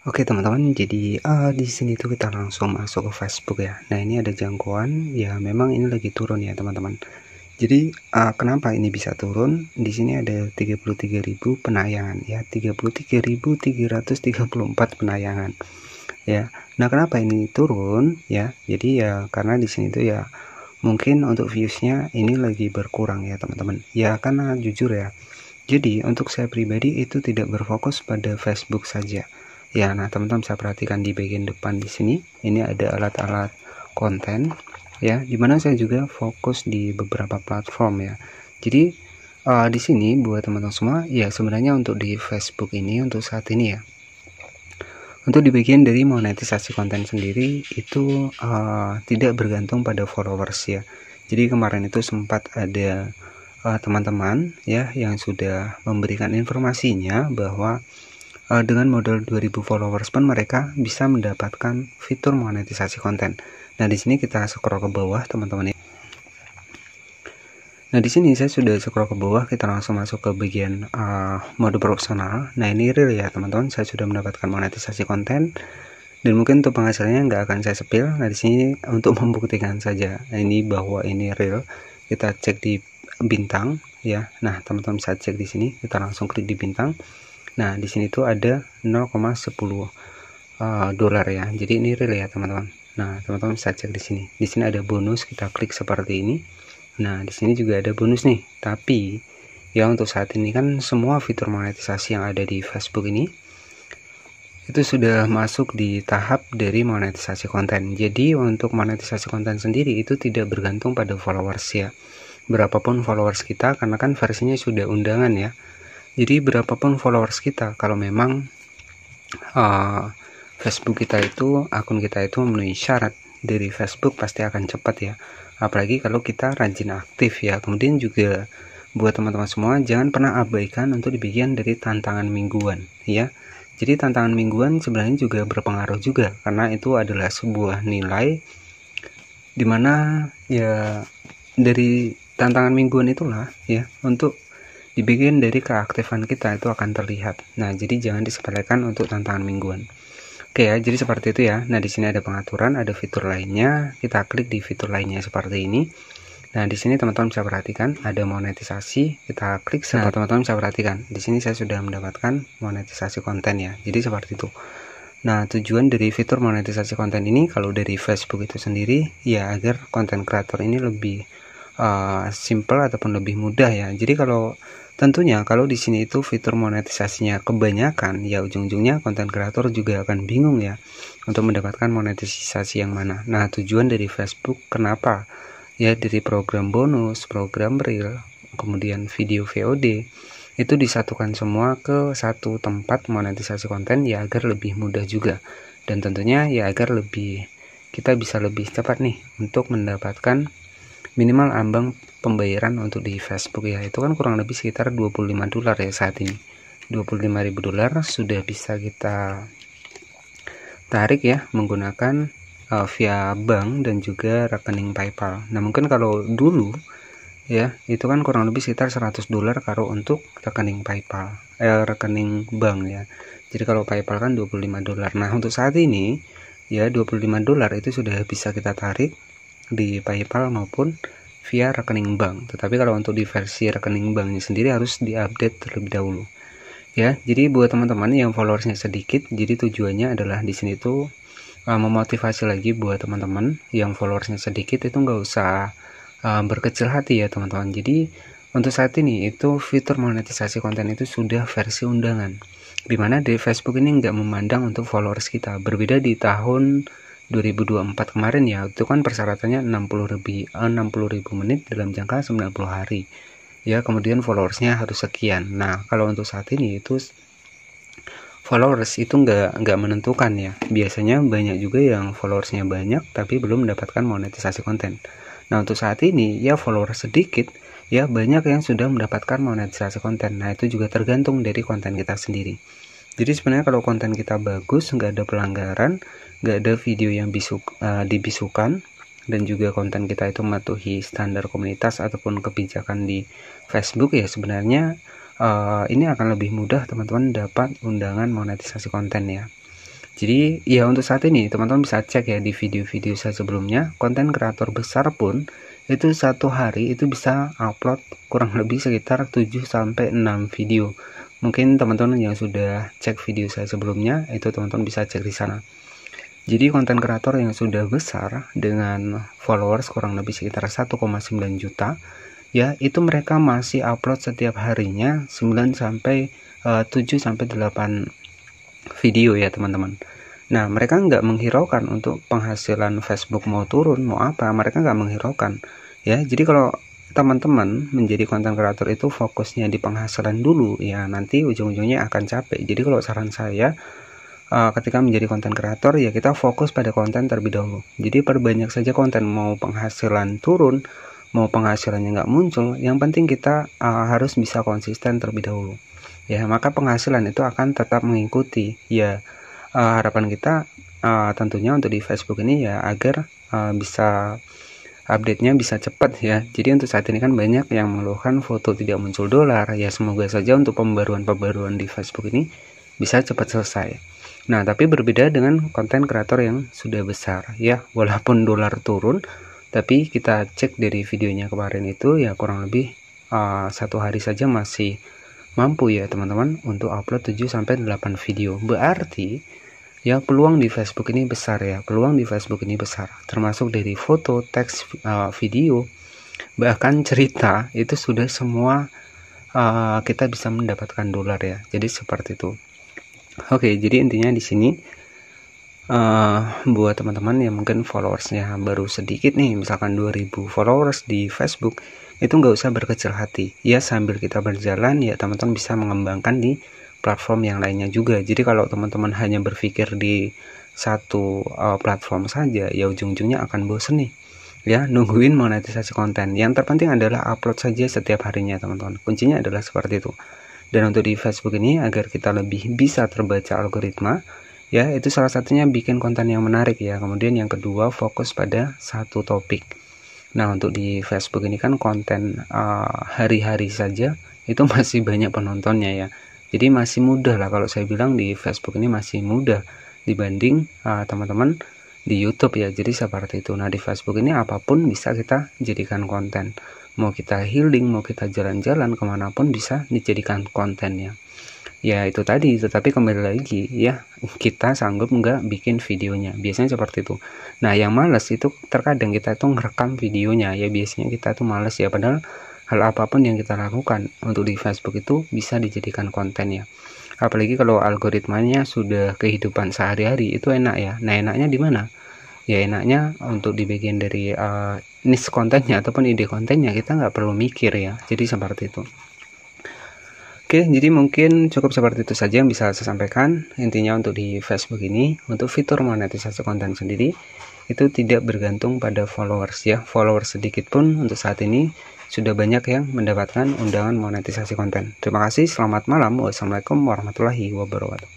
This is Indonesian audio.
Oke teman-teman, jadi di sini tuh kita langsung masuk ke Facebook ya. Nah ini ada jangkauan, ya memang ini lagi turun ya teman-teman. Jadi kenapa ini bisa turun? Di sini ada 33.000 penayangan ya, 33.334 penayangan ya. Nah kenapa ini turun ya? Jadi ya karena di sini tuh ya mungkin untuk viewsnya ini lagi berkurang ya teman-teman. Ya karena jujur ya. Jadi untuk saya pribadi itu tidak berfokus pada Facebook saja. Ya, nah teman-teman bisa perhatikan di bagian depan di sini, ini ada alat-alat konten, ya, dimana saya juga fokus di beberapa platform ya. Jadi di sini buat teman-teman semua, ya sebenarnya untuk di Facebook ini untuk saat ini ya, untuk di bagian dari monetisasi konten sendiri itu tidak bergantung pada followers ya. Jadi kemarin itu sempat ada teman-teman ya yang sudah memberikan informasinya bahwa dengan modal 2000 followers pun mereka bisa mendapatkan fitur monetisasi konten. Nah, di sini kita scroll ke bawah, teman-teman. Nah, di sini saya sudah scroll ke bawah, kita langsung masuk ke bagian mode profesional. Nah, ini real ya, teman-teman. Saya sudah mendapatkan monetisasi konten. Dan mungkin untuk penghasilannya nggak akan saya spill. Nah, di sini untuk membuktikan saja ini bahwa ini real, kita cek di bintang ya. Nah, teman-teman bisa cek di sini. Kita langsung klik di bintang. Nah, di sini tuh ada 0,10 dolar ya. Jadi ini real ya, teman-teman. Nah, teman-teman bisa cek di sini. Di sini ada bonus, kita klik seperti ini. Nah, di sini juga ada bonus nih. Tapi ya untuk saat ini kan semua fitur monetisasi yang ada di Facebook ini itu sudah masuk di tahap dari monetisasi konten. Jadi untuk monetisasi konten sendiri itu tidak bergantung pada followers ya. Berapapun followers kita, karena kan versinya sudah undangan ya. Jadi berapapun followers kita, kalau memang Facebook kita itu, akun kita itu memenuhi syarat dari Facebook, pasti akan cepat ya. Apalagi kalau kita rajin aktif ya. Kemudian juga buat teman-teman semua, jangan pernah abaikan untuk dibikin dari tantangan mingguan ya. Jadi tantangan mingguan sebenarnya juga berpengaruh juga, karena itu adalah sebuah nilai dimana ya dari tantangan mingguan itulah ya untuk dibikin dari keaktifan kita itu akan terlihat. Nah, jadi jangan disepelekan untuk tantangan mingguan. Oke ya, jadi seperti itu ya. Nah, di sini ada pengaturan, ada fitur lainnya. Kita klik di fitur lainnya seperti ini. Nah, di sini teman-teman bisa perhatikan ada monetisasi. Kita klik. Nah, teman-teman bisa perhatikan. Di sini saya sudah mendapatkan monetisasi konten ya. Jadi seperti itu. Nah, tujuan dari fitur monetisasi konten ini kalau dari Facebook itu sendiri ya agar konten kreator ini lebih simple ataupun lebih mudah ya. Jadi tentunya kalau di sini itu fitur monetisasinya kebanyakan, ya ujung-ujungnya konten kreator juga akan bingung ya untuk mendapatkan monetisasi yang mana. Nah, tujuan dari Facebook kenapa? Ya dari program bonus, program real, kemudian video VOD itu disatukan semua ke satu tempat monetisasi konten ya agar lebih mudah juga. Dan tentunya ya agar kita bisa lebih cepat nih untuk mendapatkan minimal ambang pembayaran untuk di Facebook ya, itu kan kurang lebih sekitar 25 dolar ya saat ini. 25.000 dolar sudah bisa kita tarik ya menggunakan via bank dan juga rekening PayPal. Nah, mungkin kalau dulu ya itu kan kurang lebih sekitar 100 dolar kalau untuk rekening PayPal, rekening bank ya. Jadi kalau PayPal kan 25 dolar. Nah, untuk saat ini ya 25 dolar itu sudah bisa kita tarik di PayPal maupun via rekening bank. Tetapi kalau untuk di versi rekening banknya sendiri harus diupdate terlebih dahulu ya. Jadi buat teman-teman yang followersnya sedikit, jadi tujuannya adalah di sini tuh memotivasi lagi buat teman-teman yang followersnya sedikit itu nggak usah berkecil hati ya teman-teman. Jadi untuk saat ini itu fitur monetisasi konten itu sudah versi undangan, dimana di Facebook ini nggak memandang untuk followers kita. Berbeda di tahun 2024 kemarin ya, itu kan persyaratannya 60.000 menit dalam jangka 90 hari ya, kemudian followersnya harus sekian. Nah, kalau untuk saat ini itu followers itu nggak menentukan ya. Biasanya banyak juga yang followersnya banyak tapi belum mendapatkan monetisasi konten. Nah, untuk saat ini ya followers sedikit ya banyak yang sudah mendapatkan monetisasi konten. Nah, itu juga tergantung dari konten kita sendiri. Jadi sebenarnya kalau konten kita bagus, nggak ada pelanggaran, nggak ada video yang dibisukan, dan juga konten kita itu mematuhi standar komunitas ataupun kebijakan di Facebook ya, sebenarnya ini akan lebih mudah teman-teman dapat undangan monetisasi konten ya. Jadi ya untuk saat ini teman-teman bisa cek ya di video-video saya sebelumnya, konten kreator besar pun itu satu hari itu bisa upload kurang lebih sekitar 7-6 video. Mungkin teman-teman yang sudah cek video saya sebelumnya itu teman-teman bisa cek di sana. Jadi konten kreator yang sudah besar dengan followers kurang lebih sekitar 1,9 juta ya, itu mereka masih upload setiap harinya 7-8 video ya teman-teman. Nah mereka nggak menghiraukan untuk penghasilan Facebook mau turun mau apa, mereka nggak menghiraukan ya. Jadi kalau teman-teman menjadi konten kreator itu fokusnya di penghasilan dulu ya, nanti ujung-ujungnya akan capek. Jadi kalau saran saya, ketika menjadi konten kreator ya kita fokus pada konten terlebih dahulu. Jadi perbanyak saja konten, mau penghasilan turun mau penghasilannya nggak muncul, yang penting kita harus bisa konsisten terlebih dahulu ya, maka penghasilan itu akan tetap mengikuti ya. Harapan kita tentunya untuk di Facebook ini ya agar bisa update-nya bisa cepat ya. Jadi untuk saat ini kan banyak yang mengeluhkan foto tidak muncul dolar ya, semoga saja untuk pembaruan di Facebook ini bisa cepat selesai. Nah tapi berbeda dengan konten kreator yang sudah besar ya, walaupun dolar turun tapi kita cek dari videonya kemarin itu ya kurang lebih satu hari saja masih mampu ya teman-teman untuk upload 7-8 video. Berarti ya peluang di Facebook ini besar ya, peluang di Facebook ini besar, termasuk dari foto, teks, video, bahkan cerita itu sudah semua kita bisa mendapatkan dolar ya. Jadi seperti itu. Oke, jadi intinya di sini buat teman-teman yang mungkin followersnya baru sedikit nih, misalkan 2000 followers di Facebook, itu nggak usah berkecil hati ya, sambil kita berjalan ya teman-teman bisa mengembangkan di platform yang lainnya juga. Jadi kalau teman-teman hanya berpikir di satu platform saja ya ujung-ujungnya akan bosen nih ya, nungguin monetisasi konten. Yang terpenting adalah upload saja setiap harinya teman-teman, kuncinya adalah seperti itu. Dan untuk di Facebook ini agar kita lebih bisa terbaca algoritma ya, itu salah satunya bikin konten yang menarik ya. Kemudian yang kedua fokus pada satu topik. Nah untuk di Facebook ini kan konten hari-hari saja itu masih banyak penontonnya ya. Jadi masih mudah lah, kalau saya bilang di Facebook ini masih mudah dibanding teman-teman di YouTube ya. Jadi seperti itu. Nah di Facebook ini apapun bisa kita jadikan konten. Mau kita healing, mau kita jalan-jalan kemanapun bisa dijadikan konten ya. Ya itu tadi, tetapi kembali lagi ya, kita sanggup nggak bikin videonya, biasanya seperti itu. Nah yang males itu terkadang kita itu ngerekam videonya ya, biasanya kita tuh males ya, padahal hal apapun yang kita lakukan untuk di Facebook itu bisa dijadikan konten ya. Apalagi kalau algoritmanya sudah kehidupan sehari-hari itu enak ya. Nah enaknya di mana? Ya enaknya untuk di bagian dari niche kontennya ataupun ide kontennya, kita nggak perlu mikir ya. Jadi seperti itu. Oke, jadi mungkin cukup seperti itu saja yang bisa saya sampaikan. Intinya untuk di Facebook ini, untuk fitur monetisasi konten sendiri, itu tidak bergantung pada followers ya. Followers sedikit pun untuk saat ini sudah banyak yang mendapatkan undangan monetisasi konten. Terima kasih, selamat malam. Wassalamualaikum warahmatullahi wabarakatuh.